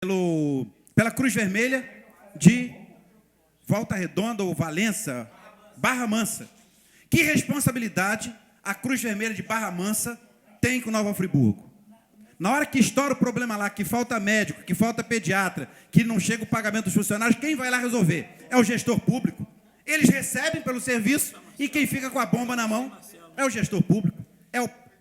pela Cruz Vermelha de Volta Redonda ou Valença, Barra Mansa. Que responsabilidade a Cruz Vermelha de Barra Mansa tem com Nova Friburgo? Na hora que estoura o problema lá, que falta médico, que falta pediatra, que não chega o pagamento dos funcionários, quem vai lá resolver? É o gestor público. Eles recebem pelo serviço e quem fica com a bomba na mão é o gestor público,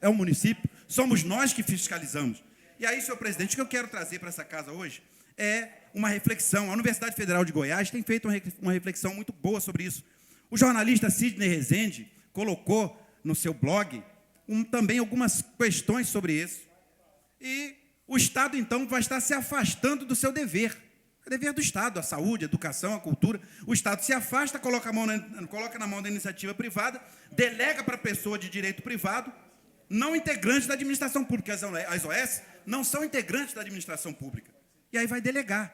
é o município. Somos nós que fiscalizamos. E aí, senhor presidente, o que eu quero trazer para essa casa hoje é uma reflexão. A Universidade Federal de Goiás tem feito uma reflexão muito boa sobre isso. O jornalista Sidney Rezende colocou no seu blog também algumas questões sobre isso. E o Estado, então, vai estar se afastando do seu dever. É dever do Estado, a saúde, a educação, a cultura. O Estado se afasta, coloca na mão da iniciativa privada, delega para a pessoa de direito privado, não integrante da administração pública. As OS não são integrantes da administração pública. E aí vai delegar.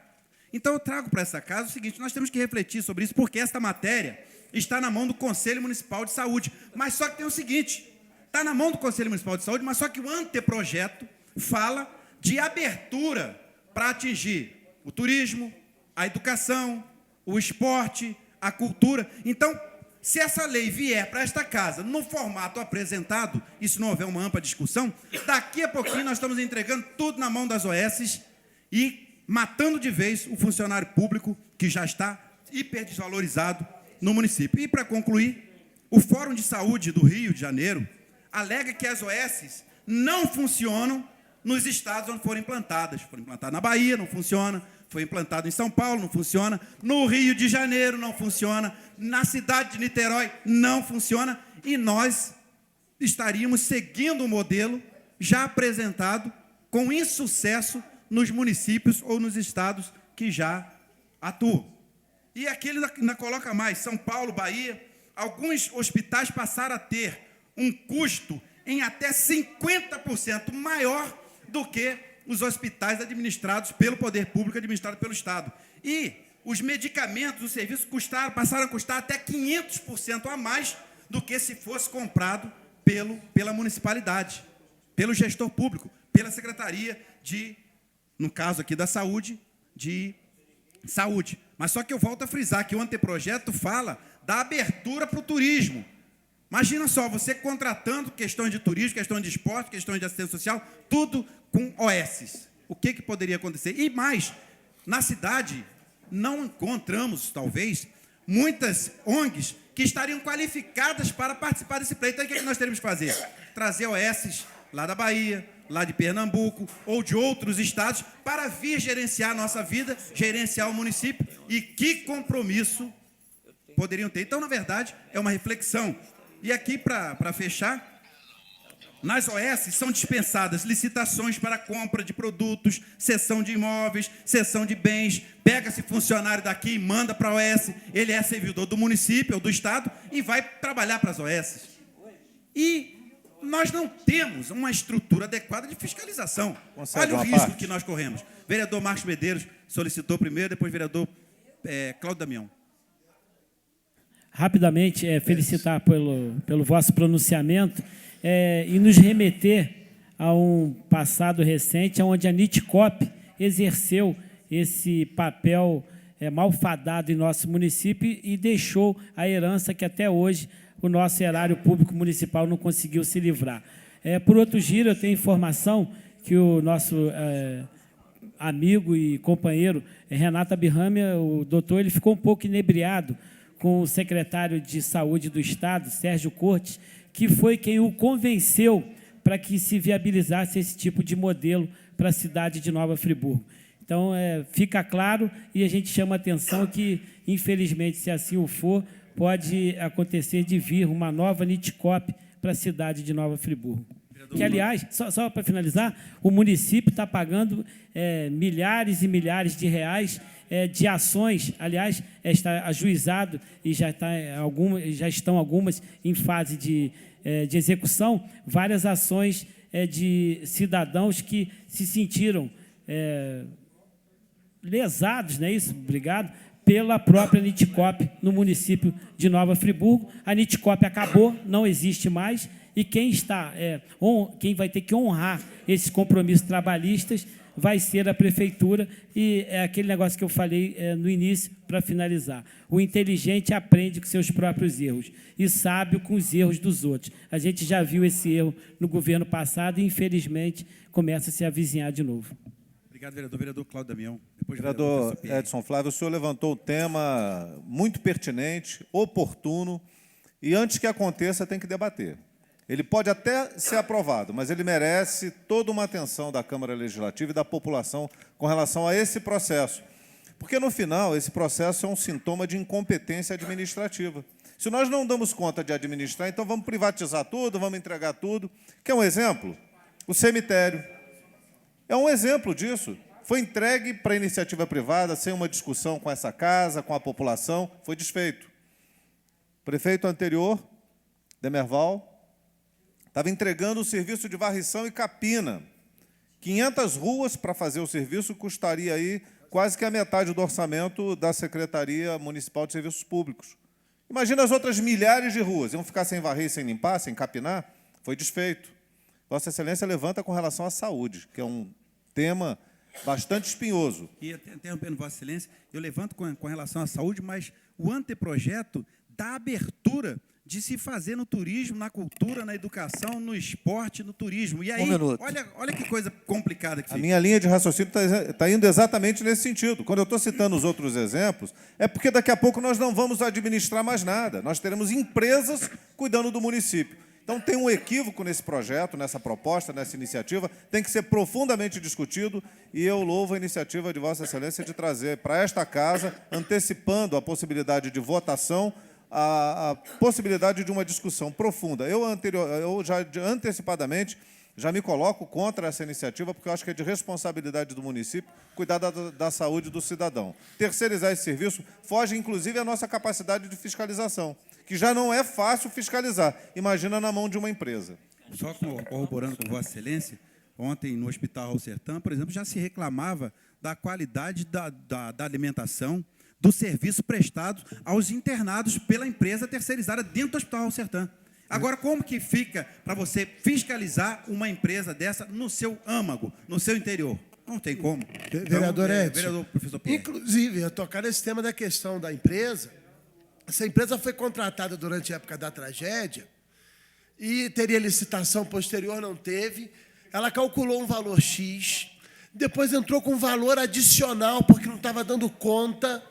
Então, eu trago para essa casa o seguinte, nós temos que refletir sobre isso, porque esta matéria está na mão do Conselho Municipal de Saúde. Mas só que tem o seguinte, está na mão do Conselho Municipal de Saúde, mas só que o anteprojeto fala de abertura para atingir o turismo, a educação, o esporte, a cultura. Então, se essa lei vier para esta casa no formato apresentado, e se não houver uma ampla discussão, daqui a pouquinho nós estamos entregando tudo na mão das OS e matando de vez o funcionário público que já está hiperdesvalorizado no município. E, para concluir, o Fórum de Saúde do Rio de Janeiro alega que as OS não funcionam nos estados onde foram implantadas. Foram implantadas na Bahia, não funciona. Foi implantado em São Paulo, não funciona. No Rio de Janeiro, não funciona. Na cidade de Niterói, não funciona. E nós estaríamos seguindo o modelo já apresentado com insucesso nos municípios ou nos estados que já atuam. E aqui ele ainda coloca mais. São Paulo, Bahia, alguns hospitais passaram a ter um custo em até 50% maior do que os hospitais administrados pelo poder público, administrados pelo Estado. E os medicamentos, os serviços passaram a custar até 500% a mais do que se fosse comprado pela municipalidade, pelo gestor público, pela Secretaria no caso aqui da Saúde, de Saúde. Mas só que eu volto a frisar que o anteprojeto fala da abertura para o turismo. Imagina só, você contratando questões de turismo, questões de esporte, questões de assistência social, tudo com OS. O que poderia acontecer? E mais, na cidade, não encontramos, talvez, muitas ONGs que estariam qualificadas para participar desse pleito. Então, o que nós teríamos que fazer? Trazer OS lá da Bahia, lá de Pernambuco, ou de outros estados, para vir gerenciar a nossa vida, gerenciar o município. E que compromisso poderiam ter? Então, na verdade, é uma reflexão. E aqui, para fechar, nas OS são dispensadas licitações para compra de produtos, cessão de imóveis, cessão de bens, pega-se funcionário daqui e manda para a OS, ele é servidor do município ou do Estado e vai trabalhar para as OS. E nós não temos uma estrutura adequada de fiscalização. Olha o risco que nós corremos. Vereador Marcos Medeiros solicitou primeiro, depois vereador Cláudio Damião. Rapidamente, felicitar pelo vosso pronunciamento e nos remeter a um passado recente, onde a Nitcop exerceu esse papel malfadado em nosso município e deixou a herança que até hoje o nosso erário público municipal não conseguiu se livrar. Por outro giro, eu tenho informação que o nosso amigo e companheiro Renato Abirrâmia, o doutor, ele ficou um pouco inebriado com o secretário de Saúde do Estado, Sérgio Cortes, que foi quem o convenceu para que se viabilizasse esse tipo de modelo para a cidade de Nova Friburgo. Então, fica claro e a gente chama a atenção que, infelizmente, se assim o for, pode acontecer de vir uma nova Nitcop para a cidade de Nova Friburgo. Que, aliás, só para finalizar, o município está pagando milhares e milhares de reais de ações, aliás, está ajuizado e já estão algumas em fase de execução, várias ações de cidadãos que se sentiram lesados, não é isso? Obrigado, pela própria Nitcop no município de Nova Friburgo. A Nitcop acabou, não existe mais, e quem vai ter que honrar esses compromissos trabalhistas vai ser a prefeitura, e é aquele negócio que eu falei no início, para finalizar. O inteligente aprende com seus próprios erros e sábio com os erros dos outros. A gente já viu esse erro no governo passado e, infelizmente, começa a se avizinhar de novo. Obrigado, vereador. Vereador Cláudio Damião. Depois, Vereador Edson Flávio, o senhor levantou o tema muito pertinente, oportuno, e antes que aconteça tem que debater. Ele pode até ser aprovado, mas ele merece toda uma atenção da Câmara Legislativa e da população com relação a esse processo. Porque, no final, esse processo é um sintoma de incompetência administrativa. Se nós não damos conta de administrar, então vamos privatizar tudo, vamos entregar tudo. Quer um exemplo? O cemitério. É um exemplo disso. Foi entregue para a iniciativa privada, sem uma discussão com essa casa, com a população, foi desfeito. O prefeito anterior, Demerval, estava entregando o serviço de varrição e capina. 500 ruas para fazer o serviço custaria aí quase que a metade do orçamento da Secretaria Municipal de Serviços Públicos. Imagina as outras milhares de ruas. Iam ficar sem varrer, sem limpar, sem capinar? Foi desfeito. Vossa Excelência levanta com relação à saúde, que é um tema bastante espinhoso. E, interrompendo Vossa Excelência, eu levanto com relação à saúde, mas o anteprojeto dá abertura de se fazer no turismo, na cultura, na educação, no esporte, no turismo. E aí, olha que coisa complicada que fica. A minha linha de raciocínio está indo exatamente nesse sentido. Quando eu estou citando os outros exemplos, é porque daqui a pouco nós não vamos administrar mais nada. Nós teremos empresas cuidando do município. Então, tem um equívoco nesse projeto, nessa proposta, nessa iniciativa, tem que ser profundamente discutido, e eu louvo a iniciativa de Vossa Excelência de trazer para esta casa, antecipando a possibilidade de votação, a possibilidade de uma discussão profunda. Eu já antecipadamente já me coloco contra essa iniciativa, porque eu acho que é de responsabilidade do município cuidar da saúde do cidadão. Terceirizar esse serviço foge, inclusive, à nossa capacidade de fiscalização, que já não é fácil fiscalizar. Imagina na mão de uma empresa. Só corroborando com Vossa Excelência, ontem no Hospital Raul Sertã, por exemplo, já se reclamava da qualidade da alimentação, do serviço prestado aos internados pela empresa terceirizada dentro do Hospital Raul Sertã. Agora, como que fica para você fiscalizar uma empresa dessa no seu âmago, no seu interior? Não tem como. Vereador Edson, vereador professor Pierre. inclusive, eu tocar nesse tema da questão da empresa, essa empresa foi contratada durante a época da tragédia e teria licitação posterior, não teve. Ela calculou um valor X, depois entrou com um valor adicional, porque não estava dando conta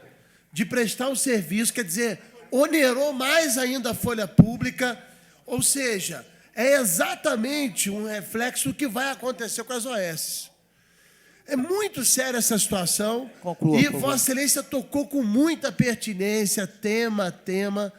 de prestar o serviço, quer dizer, onerou mais ainda a folha pública, ou seja, é exatamente um reflexo do que vai acontecer com as OS. É muito séria essa situação. Conclua, e Vossa Excelência tocou com muita pertinência, tema a tema,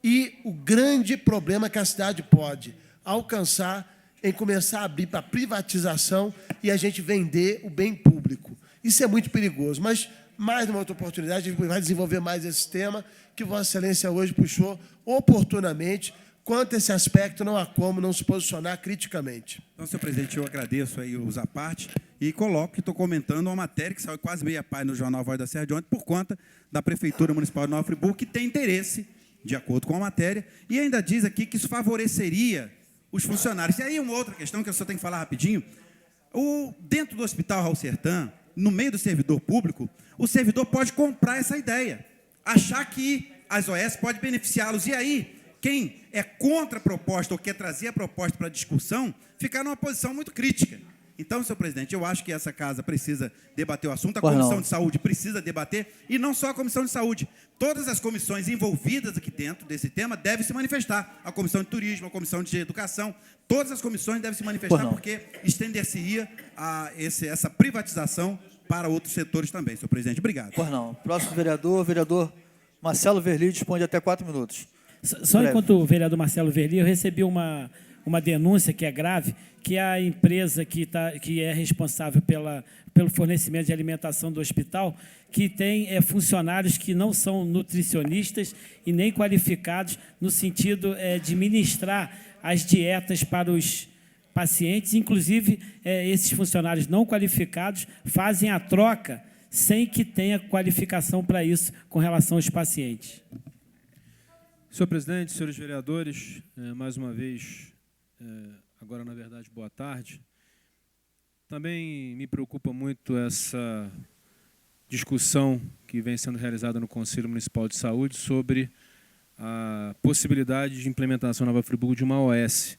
e o grande problema que a cidade pode alcançar em começar a abrir para privatização e a gente vender o bem público. Isso é muito perigoso, mas mais uma outra oportunidade, a gente vai desenvolver mais esse tema que Vossa Excelência hoje puxou oportunamente. Quanto a esse aspecto, não há como não se posicionar criticamente. Então, senhor presidente, eu agradeço aí os à parte e coloco que estou comentando uma matéria que saiu quase meia página no jornal Voz da Serra de ontem por conta da Prefeitura Municipal de Nova Friburgo, que tem interesse, de acordo com a matéria, e ainda diz aqui que isso favoreceria os funcionários. E aí uma outra questão que eu só tenho que falar rapidinho. Dentro do Hospital Raul Sertã, no meio do servidor público, o servidor pode comprar essa ideia, achar que as OS podem beneficiá-los. E aí, quem é contra a proposta ou quer trazer a proposta para discussão, ficar numa posição muito crítica. Então, senhor presidente, eu acho que essa casa precisa debater o assunto, a Comissão de Saúde precisa debater, e não só a Comissão de Saúde. Todas as comissões envolvidas aqui dentro desse tema devem se manifestar. A Comissão de Turismo, a Comissão de Educação, todas as comissões devem se manifestar, porque estender-se-ia essa privatização para outros setores também, senhor presidente. Obrigado. Pois não. Próximo vereador Marcelo Verli, dispõe de até 4 minutos. Só enquanto o vereador Marcelo Verli, eu recebi uma denúncia que é grave, que a empresa que é responsável pelo fornecimento de alimentação do hospital, que tem funcionários que não são nutricionistas e nem qualificados no sentido de ministrar as dietas para os pacientes. Inclusive, esses funcionários não qualificados fazem a troca sem que tenha qualificação para isso com relação aos pacientes. Senhor presidente, senhores vereadores, mais uma vez, agora, na verdade, boa tarde. Também me preocupa muito essa discussão que vem sendo realizada no Conselho Municipal de Saúde sobre a possibilidade de implementação na Nova Friburgo de uma OS.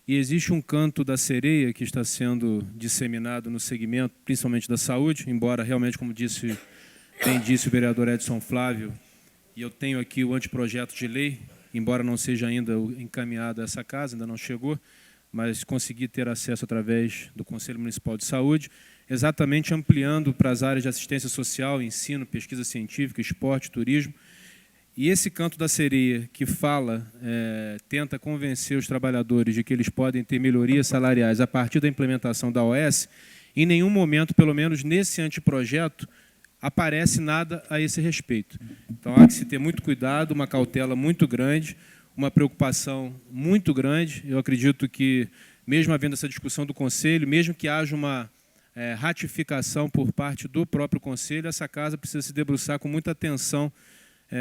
E existe um canto da sereia que está sendo disseminado no segmento, principalmente da saúde, embora realmente, como bem disse o vereador Edson Flávio, e eu tenho aqui o anteprojeto de lei, embora não seja ainda encaminhado a essa casa, ainda não chegou, mas consegui ter acesso através do Conselho Municipal de Saúde, exatamente ampliando para as áreas de assistência social, ensino, pesquisa científica, esporte, turismo. E esse canto da sereia que fala, tenta convencer os trabalhadores de que eles podem ter melhorias salariais a partir da implementação da OS, em nenhum momento, pelo menos nesse anteprojeto, aparece nada a esse respeito. Então, há que se ter muito cuidado, uma cautela muito grande, uma preocupação muito grande. Eu acredito que, mesmo havendo essa discussão do Conselho, mesmo que haja uma ratificação por parte do próprio Conselho, essa casa precisa se debruçar com muita atenção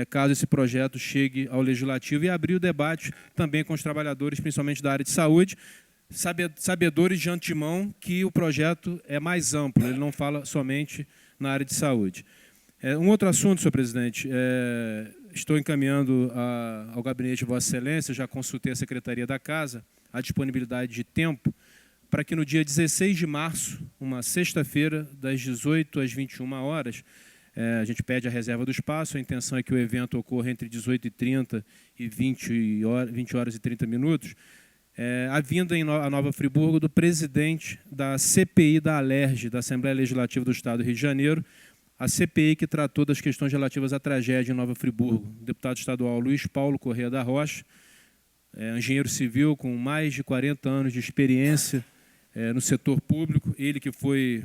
caso esse projeto chegue ao Legislativo e abrir o debate também com os trabalhadores, principalmente da área de saúde, sabedores de antemão que o projeto é mais amplo, ele não fala somente na área de saúde. Um outro assunto, senhor presidente, estou encaminhando ao gabinete de Vossa Excelência, já consultei a Secretaria da Casa, a disponibilidade de tempo, para que no dia 16 de março, uma sexta-feira, das 18 às 21 horas, a gente pede a reserva do espaço, a intenção é que o evento ocorra entre 18h30 e 20 horas e 30 minutos, a vinda a Nova Friburgo do presidente da CPI da Alerj, da Assembleia Legislativa do Estado do Rio de Janeiro, a CPI que tratou das questões relativas à tragédia em Nova Friburgo. O deputado estadual Luiz Paulo Corrêa da Rocha, engenheiro civil com mais de 40 anos de experiência no setor público, ele que foi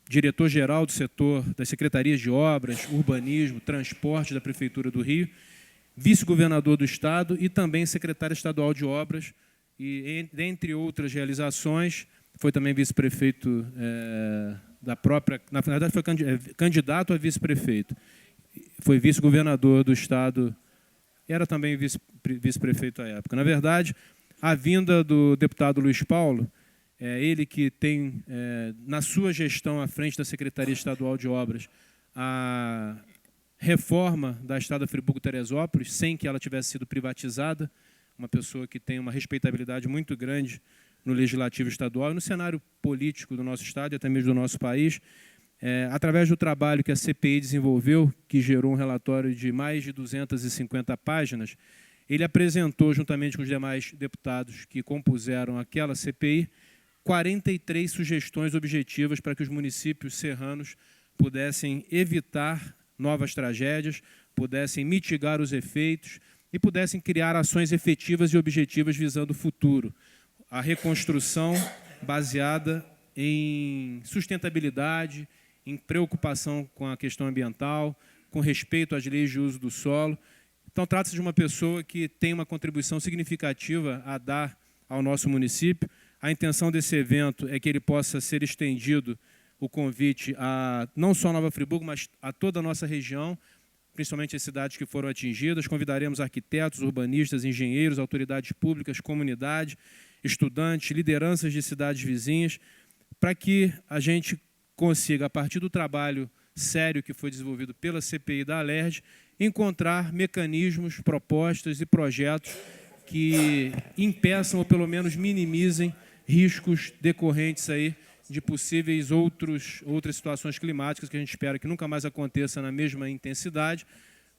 diretor-geral do setor das secretarias de obras, urbanismo, transporte da Prefeitura do Rio, vice-governador do Estado e também secretário estadual de obras, e, dentre outras realizações, foi também vice-prefeito da própria... Na verdade, foi candidato a vice-prefeito. Foi vice-governador do Estado, era também vice-prefeito à época. Na verdade, a vinda do deputado Luiz Paulo, ele que tem, na sua gestão, à frente da Secretaria Estadual de Obras, a reforma da Estrada Friburgo-Teresópolis, sem que ela tivesse sido privatizada, uma pessoa que tem uma respeitabilidade muito grande no Legislativo Estadual e no cenário político do nosso Estado e até mesmo do nosso país, através do trabalho que a CPI desenvolveu, que gerou um relatório de mais de 250 páginas, ele apresentou, juntamente com os demais deputados que compuseram aquela CPI, 43 sugestões objetivas para que os municípios serranos pudessem evitar novas tragédias, pudessem mitigar os efeitos e pudessem criar ações efetivas e objetivas visando o futuro. A reconstrução baseada em sustentabilidade, em preocupação com a questão ambiental, com respeito às leis de uso do solo. Então, trata-se de uma pessoa que tem uma contribuição significativa a dar ao nosso município. A intenção desse evento é que ele possa ser estendido o convite a não só a Nova Friburgo, mas a toda a nossa região, principalmente as cidades que foram atingidas. Convidaremos arquitetos, urbanistas, engenheiros, autoridades públicas, comunidade, estudantes, lideranças de cidades vizinhas, para que a gente consiga, a partir do trabalho sério que foi desenvolvido pela CPI da Alerj, encontrar mecanismos, propostas e projetos que impeçam ou pelo menos minimizem riscos decorrentes aí de possíveis outras situações climáticas que a gente espera que nunca mais aconteça na mesma intensidade,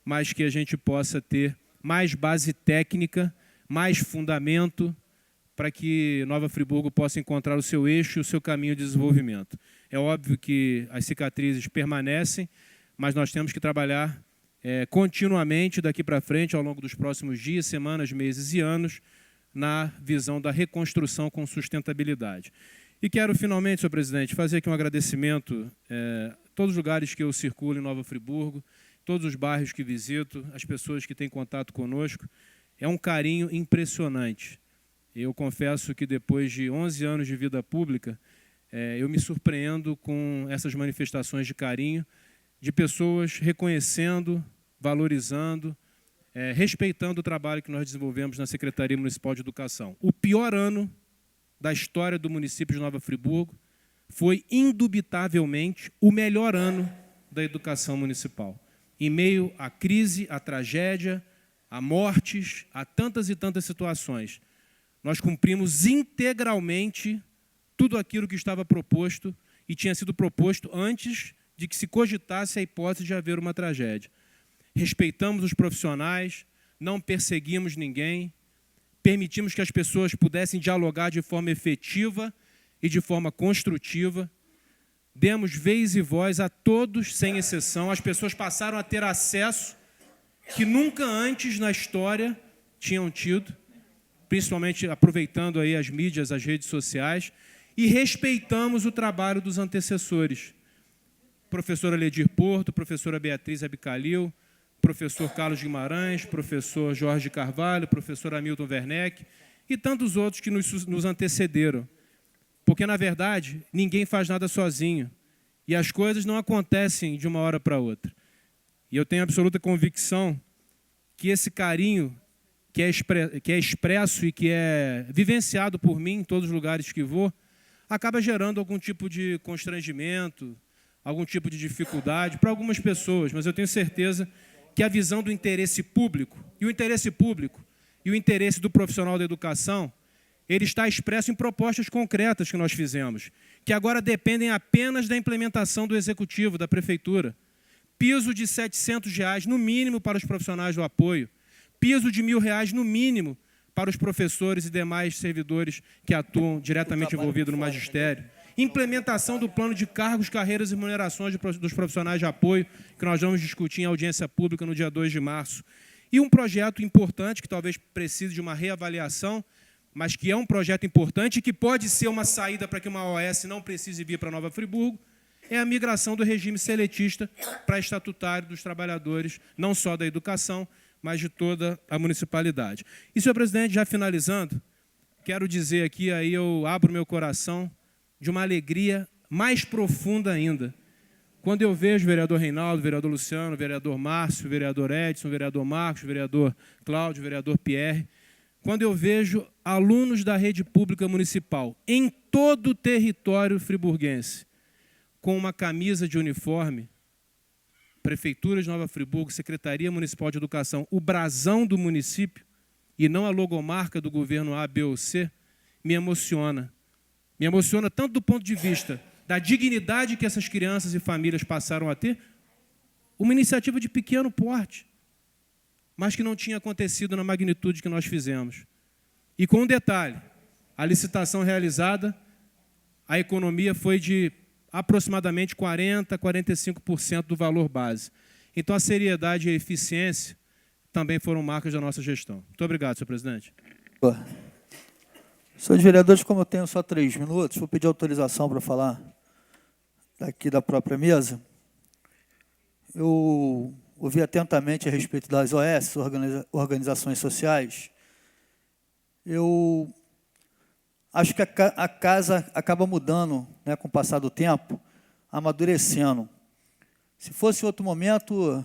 mas que a gente possa ter mais base técnica, mais fundamento para que Nova Friburgo possa encontrar o seu eixo e o seu caminho de desenvolvimento. É óbvio que as cicatrizes permanecem, mas nós temos que trabalhar continuamente daqui para frente, ao longo dos próximos dias, semanas, meses e anos, na visão da reconstrução com sustentabilidade. E quero, finalmente, senhor presidente, fazer aqui um agradecimento a todos os lugares que eu circulo em Nova Friburgo, todos os bairros que visito, as pessoas que têm contato conosco. É um carinho impressionante. Eu confesso que depois de 11 anos de vida pública, eu me surpreendo com essas manifestações de carinho, de pessoas reconhecendo, valorizando, respeitando o trabalho que nós desenvolvemos na Secretaria Municipal de Educação. O pior ano da história do município de Nova Friburgo, foi indubitavelmente o melhor ano da educação municipal. Em meio à crise, à tragédia, a mortes, a tantas e tantas situações, nós cumprimos integralmente tudo aquilo que estava proposto e tinha sido proposto antes de que se cogitasse a hipótese de haver uma tragédia. Respeitamos os profissionais, não perseguimos ninguém, permitimos que as pessoas pudessem dialogar de forma efetiva e de forma construtiva, demos vez e voz a todos, sem exceção, as pessoas passaram a ter acesso que nunca antes na história tinham tido, principalmente aproveitando aí as mídias, as redes sociais, e respeitamos o trabalho dos antecessores. Professora Ledir Porto, professora Beatriz Abicalil, professor Carlos Guimarães, professor Jorge Carvalho, professor Hamilton Werneck e tantos outros que nos antecederam. Porque, na verdade, ninguém faz nada sozinho e as coisas não acontecem de uma hora para outra. E eu tenho absoluta convicção que esse carinho que é expresso e que é vivenciado por mim em todos os lugares que vou, acaba gerando algum tipo de constrangimento, algum tipo de dificuldade para algumas pessoas, mas eu tenho certeza que a visão do interesse público e o interesse do profissional da educação, ele está expresso em propostas concretas que nós fizemos, que agora dependem apenas da implementação do Executivo, da Prefeitura. Piso de R$ 700 no mínimo para os profissionais do apoio, piso de R$ 1.000 no mínimo para os professores e demais servidores que atuam diretamente envolvidos no magistério. Implementação do plano de cargos, carreiras e remunerações dos profissionais de apoio, que nós vamos discutir em audiência pública no dia 2 de março. E um projeto importante, que talvez precise de uma reavaliação, mas que é um projeto importante e que pode ser uma saída para que uma OS não precise vir para Nova Friburgo, é a migração do regime seletista para estatutário dos trabalhadores, não só da educação, mas de toda a municipalidade. E, senhor presidente, já finalizando, quero dizer aqui, aí eu abro meu coração, de uma alegria mais profunda ainda. Quando eu vejo o vereador Reinaldo, o vereador Luciano, o vereador Márcio, o vereador Edson, o vereador Marcos, o vereador Cláudio, o vereador Pierre, quando eu vejo alunos da rede pública municipal em todo o território friburguense, com uma camisa de uniforme, Prefeitura de Nova Friburgo, Secretaria Municipal de Educação, o brasão do município, e não a logomarca do governo A, B ou C, me emociona. Me emociona tanto do ponto de vista da dignidade que essas crianças e famílias passaram a ter, uma iniciativa de pequeno porte, mas que não tinha acontecido na magnitude que nós fizemos. E com um detalhe, a licitação realizada, a economia foi de aproximadamente 40% a 45% do valor base. Então, a seriedade e a eficiência também foram marcas da nossa gestão. Muito obrigado, senhor presidente. Senhores vereadores, como eu tenho só 3 minutos, vou pedir autorização para falar daqui da própria mesa. Eu ouvi atentamente a respeito das OS, organizações sociais. Eu acho que a casa acaba mudando, né, com o passar do tempo, amadurecendo. Se fosse outro momento,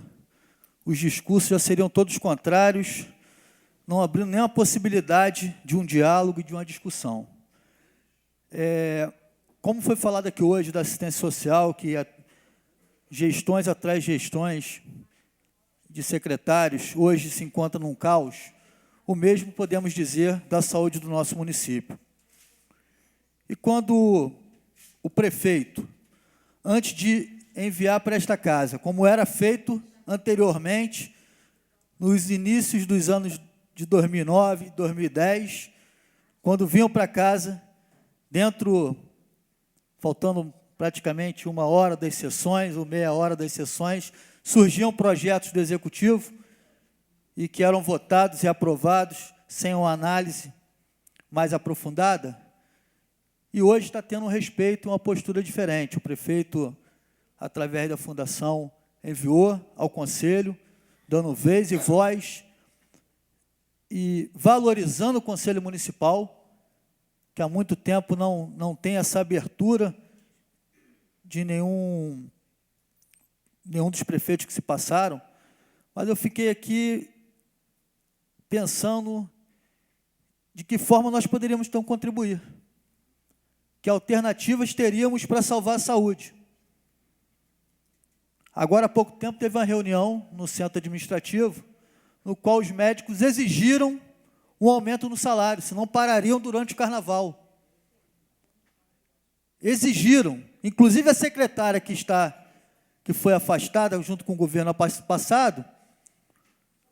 os discursos já seriam todos contrários, não abrindo nem a possibilidade de um diálogo e de uma discussão. Como foi falado aqui hoje da assistência social, que gestões atrás de gestões de secretários hoje se encontram num caos, o mesmo podemos dizer da saúde do nosso município. E quando o prefeito, antes de enviar para esta casa, como era feito anteriormente, nos inícios dos anos de 2009, 2010, quando vinham para casa, faltando praticamente 1 hora das sessões, ou meia hora das sessões, surgiam projetos do Executivo e que eram votados e aprovados sem uma análise mais aprofundada. E hoje está tendo um respeito e uma postura diferente. O prefeito, através da Fundação, enviou ao Conselho, dando vez e voz e valorizando o Conselho Municipal, que há muito tempo não tem essa abertura de nenhum dos prefeitos que se passaram, mas eu fiquei aqui pensando de que forma nós poderíamos então contribuir. que alternativas teríamos para salvar a saúde. Agora, há pouco tempo, teve uma reunião no centro administrativo, no qual os médicos exigiram um aumento no salário, senão parariam durante o carnaval. Exigiram. Inclusive, a secretária que foi afastada junto com o governo passado,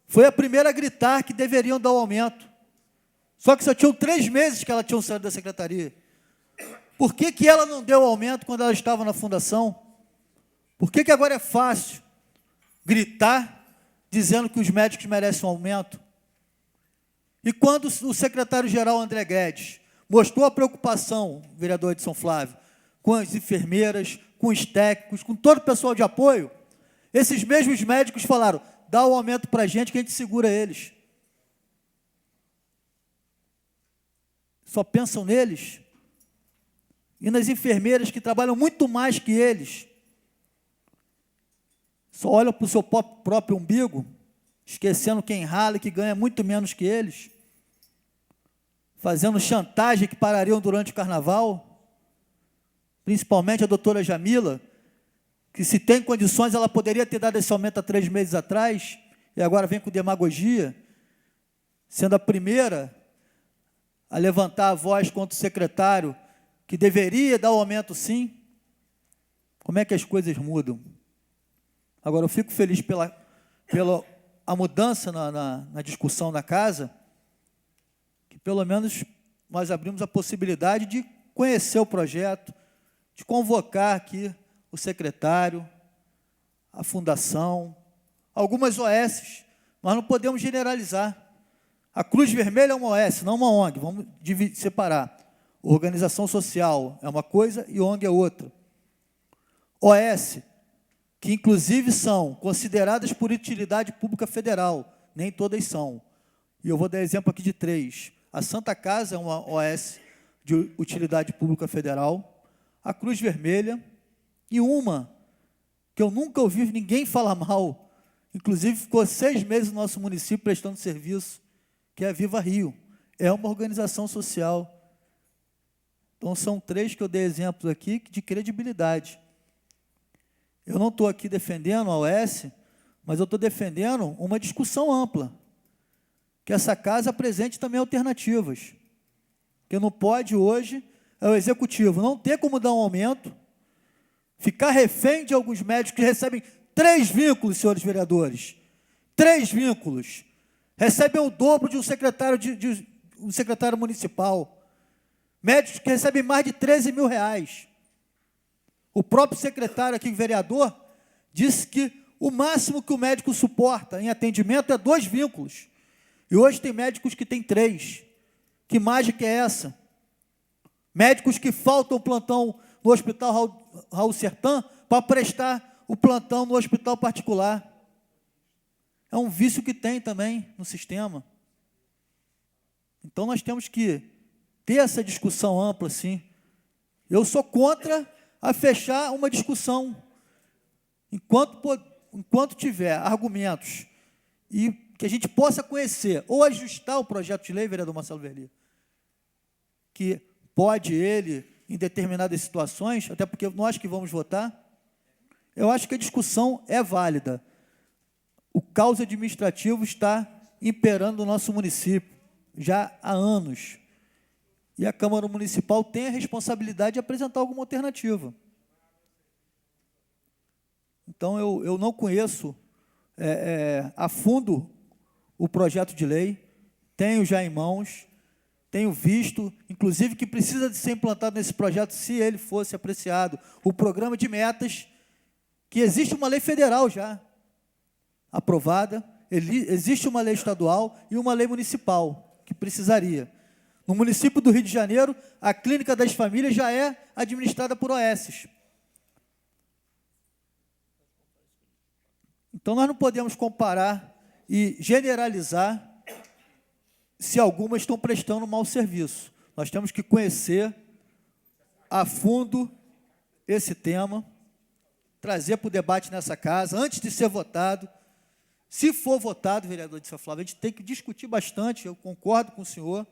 foi a primeira a gritar que deveriam dar o aumento. Só que só tinham 3 meses que ela tinha saído da secretaria. Por que ela não deu o aumento quando ela estava na fundação? Por que agora é fácil gritar dizendo que os médicos merecem um aumento? E quando o secretário-geral André Guedes mostrou a preocupação, vereador Edson Flávio, com as enfermeiras, com os técnicos, com todo o pessoal de apoio, esses mesmos médicos falaram, dá o aumento para a gente que a gente segura eles. Só pensam neles e nas enfermeiras que trabalham muito mais que eles. Só olham para o seu próprio umbigo, esquecendo quem rala e que ganha muito menos que eles, fazendo chantagem que parariam durante o carnaval, principalmente a doutora Jamila, que se tem condições, ela poderia ter dado esse aumento há 3 meses atrás, e agora vem com demagogia, sendo a primeira a levantar a voz contra o secretário, que deveria dar o aumento sim. Como é que as coisas mudam? Agora, eu fico feliz pela a mudança na discussão na casa, que pelo menos nós abrimos a possibilidade de conhecer o projeto, de convocar aqui o secretário, a fundação, algumas OS. Nós não podemos generalizar. A Cruz Vermelha é uma OS, não uma ONG. Vamos separar. Organização social é uma coisa e ONG é outra. OS, que inclusive são consideradas por utilidade pública federal, nem todas são. E eu vou dar exemplo aqui de 3. A Santa Casa é uma OS de utilidade pública federal, a Cruz Vermelha e uma que eu nunca ouvi ninguém falar mal, inclusive ficou 6 meses no nosso município prestando serviço, que é a Viva Rio. É uma organização social. Então, são 3 que eu dei exemplos aqui de credibilidade. Eu não estou aqui defendendo a OS, mas eu estou defendendo uma discussão ampla, que essa casa apresente também alternativas. Que não pode hoje, o executivo não ter como dar um aumento, ficar refém de alguns médicos que recebem 3 vínculos, senhores vereadores. 3 vínculos. Recebem o dobro de um secretário, um secretário municipal. Médicos que recebem mais de 13 mil reais. O próprio secretário aqui, vereador, disse que o máximo que o médico suporta em atendimento é 2 vínculos. E hoje tem médicos que têm 3. Que mágica é essa? Médicos que faltam plantão no Hospital Raul Sertã para prestar o plantão no hospital particular. É um vício que tem também no sistema. Então, nós temos que ter essa discussão ampla, sim. Eu sou contra a fechar uma discussão. Enquanto tiver argumentos e que a gente possa conhecer ou ajustar o projeto de lei, vereador Marcelo Verli, que pode ele, em determinadas situações, até porque nós que vamos votar, eu acho que a discussão é válida. O caos administrativo está imperando no nosso município já há anos. E a Câmara Municipal tem a responsabilidade de apresentar alguma alternativa. Então, eu não conheço a fundo o projeto de lei, tenho já em mãos, tenho visto, inclusive, que precisa de ser implantado nesse projeto, se ele fosse apreciado, o programa de metas, que existe uma lei federal já aprovada, existe uma lei estadual e uma lei municipal, que precisaria. No município do Rio de Janeiro, a Clínica das Famílias já é administrada por OS. Então, nós não podemos comparar e generalizar se algumas estão prestando mau serviço. Nós temos que conhecer a fundo esse tema, trazer para o debate nessa casa, antes de ser votado. Se for votado, vereador de São Flávio, a gente tem que discutir bastante, eu concordo com o senhor.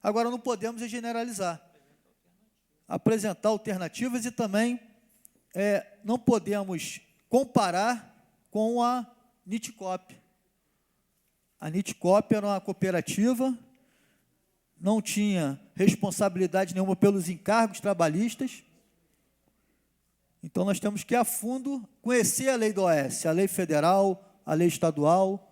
Agora, não podemos generalizar. apresentar alternativas e também não podemos comparar com a Nitcop. A Nitcop era uma cooperativa, não tinha responsabilidade nenhuma pelos encargos trabalhistas. Então, nós temos que ir a fundo conhecer a lei do OS, a lei federal, a lei estadual,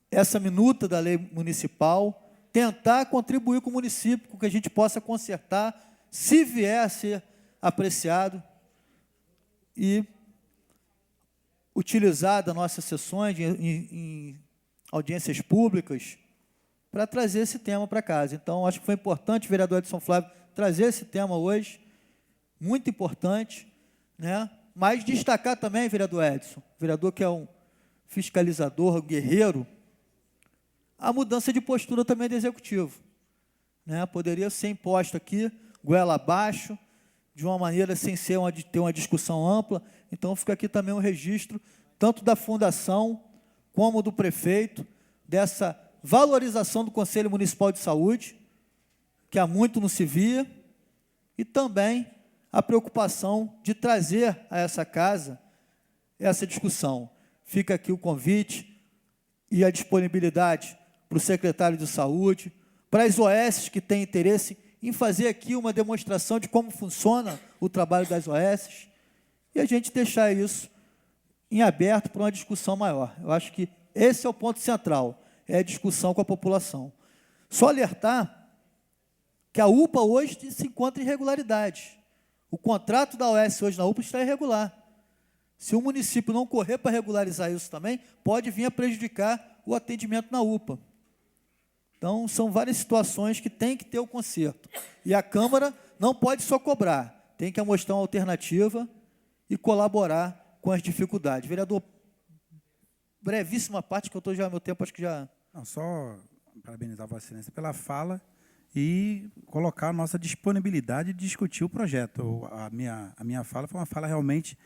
essa minuta da lei municipal, tentar contribuir com o município, com que a gente possa consertar, se vier a ser apreciado, e utilizar das nossas sessões em audiências públicas para trazer esse tema para casa. Então, acho que foi importante, vereador Edson Flávio, trazer esse tema hoje, muito importante, né? Mas destacar também, vereador Edson, vereador que é um fiscalizador, guerreiro, a mudança de postura também do executivo, né? Poderia ser imposto aqui, goela abaixo, de uma maneira sem ter uma discussão ampla. Então, fica aqui também um registro, tanto da fundação como do prefeito, dessa valorização do Conselho Municipal de Saúde, que há muito não se via, e também a preocupação de trazer a essa casa essa discussão. Fica aqui o convite e a disponibilidade para o secretário de Saúde, para as OS que têm interesse em fazer aqui uma demonstração de como funciona o trabalho das OS, e a gente deixar isso em aberto para uma discussão maior. Eu acho que esse é o ponto central, é a discussão com a população. Só alertar que a UPA hoje se encontra em irregularidade. O contrato da OS hoje na UPA está irregular. Se o município não correr para regularizar isso também, pode vir a prejudicar o atendimento na UPA. Então, são várias situações que tem que ter o conserto. E a Câmara não pode só cobrar, tem que mostrar uma alternativa e colaborar com as dificuldades. Vereador, brevíssima parte, que eu estou já, meu tempo, acho que já... Não, só parabenizar a Vossa Excelência pela fala e colocar a nossa disponibilidade de discutir o projeto. A minha fala foi uma fala realmente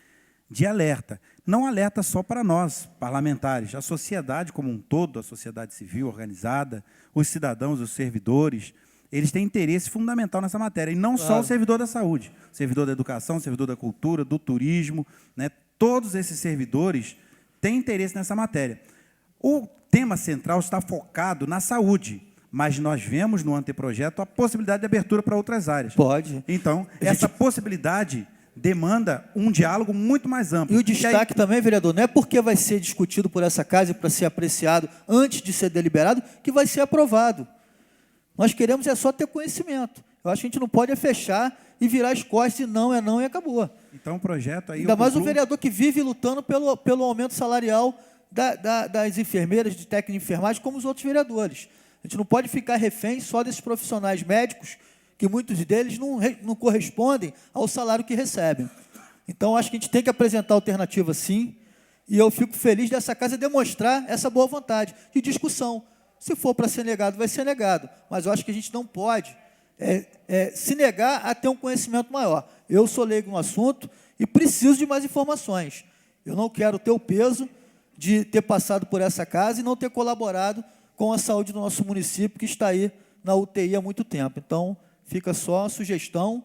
de alerta. Não alerta só para nós, parlamentares, a sociedade como um todo, a sociedade civil organizada, os cidadãos, os servidores, eles têm interesse fundamental nessa matéria, e não só o servidor da saúde, o servidor da educação, o servidor da cultura, do turismo, né? Todos esses servidores têm interesse nessa matéria. O tema central está focado na saúde, mas nós vemos no anteprojeto a possibilidade de abertura para outras áreas. Pode. Então, essa possibilidade demanda um diálogo muito mais amplo. E o destaque também, vereador, não é porque vai ser discutido por essa casa e para ser apreciado antes de ser deliberado que vai ser aprovado. Nós queremos só ter conhecimento. Eu acho que a gente não pode fechar e virar as costas e não e acabou. Então, o projeto aí... Ainda mais o vereador que vive lutando pelo aumento salarial das enfermeiras, de técnico de enfermagem, como os outros vereadores. A gente não pode ficar refém só desses profissionais médicos, que muitos deles não correspondem ao salário que recebem. Então, acho que a gente tem que apresentar alternativa, sim, e eu fico feliz dessa casa demonstrar essa boa vontade de discussão. Se for para ser negado, vai ser negado, mas eu acho que a gente não pode se negar a ter um conhecimento maior. Eu sou leigo no assunto e preciso de mais informações. Eu não quero ter o peso de ter passado por essa casa e não ter colaborado com a saúde do nosso município, que está aí na UTI há muito tempo. Então, fica só a sugestão,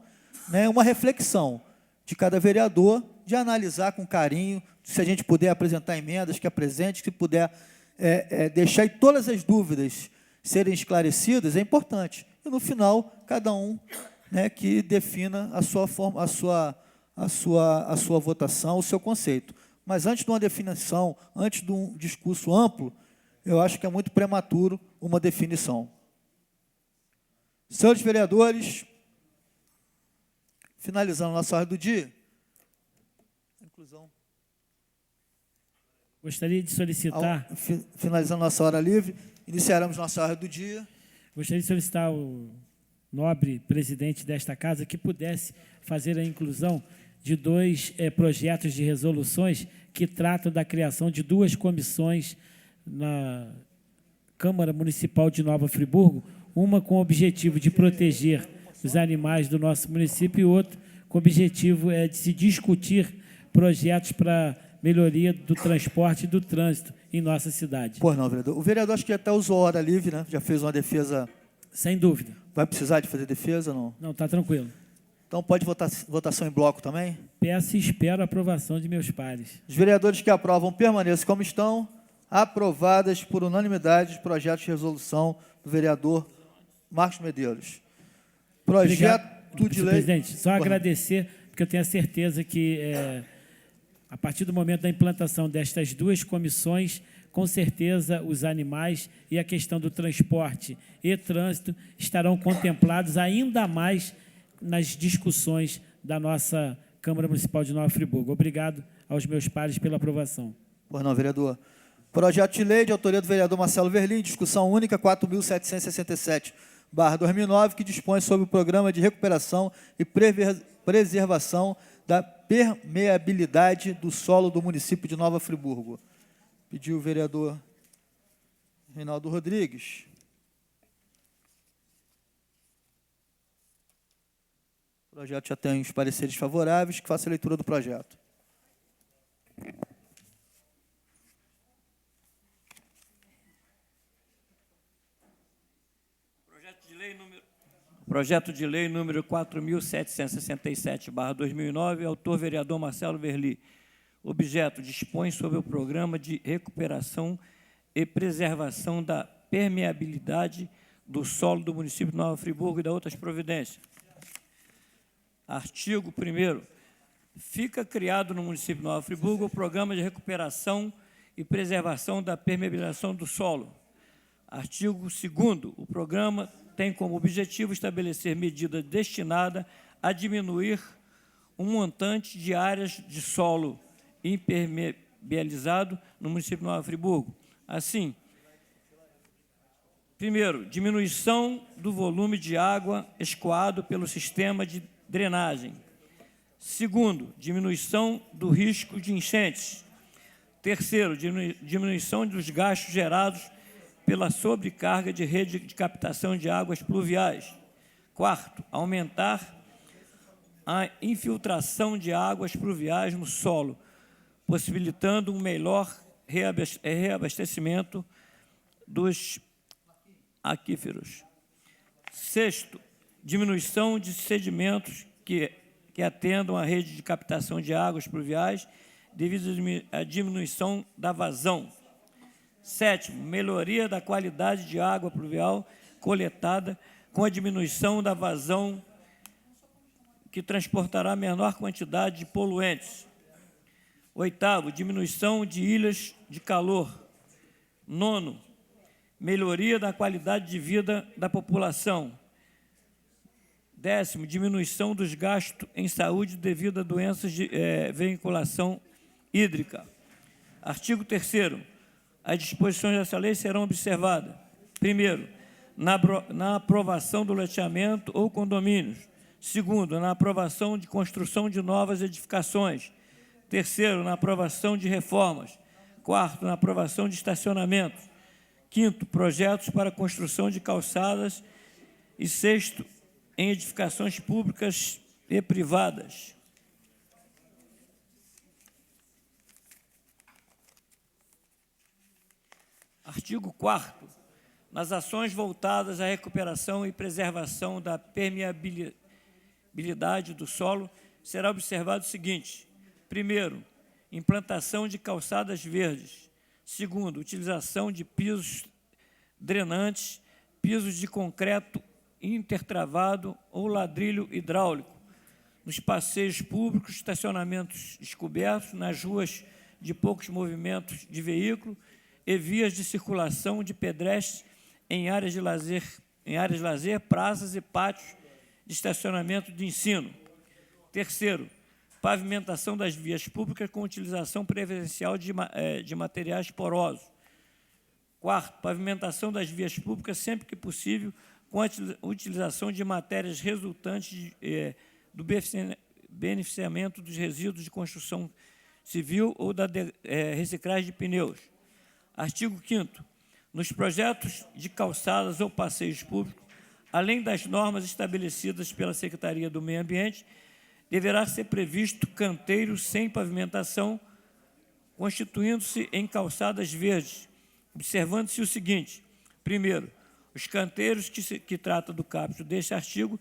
né, uma reflexão de cada vereador, de analisar com carinho, se a gente puder apresentar emendas, que apresente, se puder deixar todas as dúvidas serem esclarecidas, é importante. E, no final, cada um, né, que defina a sua forma, a sua votação, o seu conceito. Mas, antes de uma definição, antes de um discurso amplo, eu acho que é muito prematuro uma definição. Senhores vereadores, finalizando a nossa ordem do dia. Inclusão. Gostaria de solicitar... Finalizando a nossa hora livre, iniciaremos nossa ordem do dia. Gostaria de solicitar ao nobre presidente desta casa que pudesse fazer a inclusão de 2 projetos de resoluções que tratam da criação de 2 comissões na Câmara Municipal de Nova Friburgo, uma com o objetivo de proteger os animais do nosso município e outra com o objetivo de se discutir projetos para melhoria do transporte e do trânsito em nossa cidade. Pois não, vereador. O vereador acho que até usou hora livre, né? Já fez uma defesa. Sem dúvida. Vai precisar de fazer defesa ou não? Não, está tranquilo. Então, pode votação em bloco também? Peço e espero a aprovação de meus pares. Os vereadores que aprovam permaneçam como estão. Aprovadas por unanimidade os projetos de resolução do vereador Marcos Medeiros. Projeto Obrigado, de lei... presidente, só agradecer, porque eu tenho a certeza que, a partir do momento da implantação destas duas comissões, com certeza os animais e a questão do transporte e trânsito estarão contemplados ainda mais nas discussões da nossa Câmara Municipal de Nova Friburgo. Obrigado aos meus pares pela aprovação. Pois não, vereador. Projeto de lei de autoria do vereador Marcelo Verlim, discussão única 4.767/2009, que dispõe sobre o Programa de Recuperação e Preservação da Permeabilidade do Solo do município de Nova Friburgo. Pediu o vereador Reinaldo Rodrigues. O projeto já tem os pareceres favoráveis, que faça a leitura do projeto. Projeto de lei número 4.767/2009, autor vereador Marcelo Verli. Objeto: dispõe sobre o Programa de Recuperação e Preservação da Permeabilidade do Solo do município de Nova Friburgo e da outras providências. Artigo 1º. Fica criado no município de Nova Friburgo o Programa de Recuperação e Preservação da Permeabilização do Solo. Artigo 2º. O programa tem como objetivo estabelecer medida destinada a diminuir o montante de áreas de solo impermeabilizado no município de Nova Friburgo. Assim, primeiro, diminuição do volume de água escoado pelo sistema de drenagem. Segundo, diminuição do risco de enchentes. Terceiro, diminuição dos gastos gerados pela sobrecarga de rede de captação de águas pluviais. Quarto, aumentar a infiltração de águas pluviais no solo, possibilitando um melhor reabastecimento dos aquíferos. Sexto, diminuição de sedimentos que atendam à rede de captação de águas pluviais devido à diminuição da vazão. Sétimo, melhoria da qualidade de água pluvial coletada com a diminuição da vazão que transportará menor quantidade de poluentes. Oitavo, diminuição de ilhas de calor. Nono, melhoria da qualidade de vida da população. Décimo, diminuição dos gastos em saúde devido a doenças de veiculação hídrica. Artigo 3º. As disposições dessa lei serão observadas. Primeiro, na aprovação do loteamento ou condomínios. Segundo, na aprovação de construção de novas edificações. Terceiro, na aprovação de reformas. Quarto, na aprovação de estacionamentos. Quinto, projetos para construção de calçadas. E sexto, em edificações públicas e privadas. Artigo 4º. Nas ações voltadas à recuperação e preservação da permeabilidade do solo, será observado o seguinte: primeiro, implantação de calçadas verdes. Segundo, utilização de pisos drenantes, pisos de concreto intertravado ou ladrilho hidráulico, nos passeios públicos, estacionamentos descobertos, nas ruas de poucos movimentos de veículo e vias de circulação de pedestres em áreas de lazer, praças e pátios de estacionamento de ensino. Terceiro, pavimentação das vias públicas com utilização preferencial de materiais porosos. Quarto, pavimentação das vias públicas sempre que possível com a utilização de matérias resultantes do beneficiamento dos resíduos de construção civil ou da reciclagem de pneus. Artigo 5º. Nos projetos de calçadas ou passeios públicos, além das normas estabelecidas pela Secretaria do Meio Ambiente, deverá ser previsto canteiros sem pavimentação, constituindo-se em calçadas verdes, observando-se o seguinte: primeiro, os canteiros que trata do caput deste artigo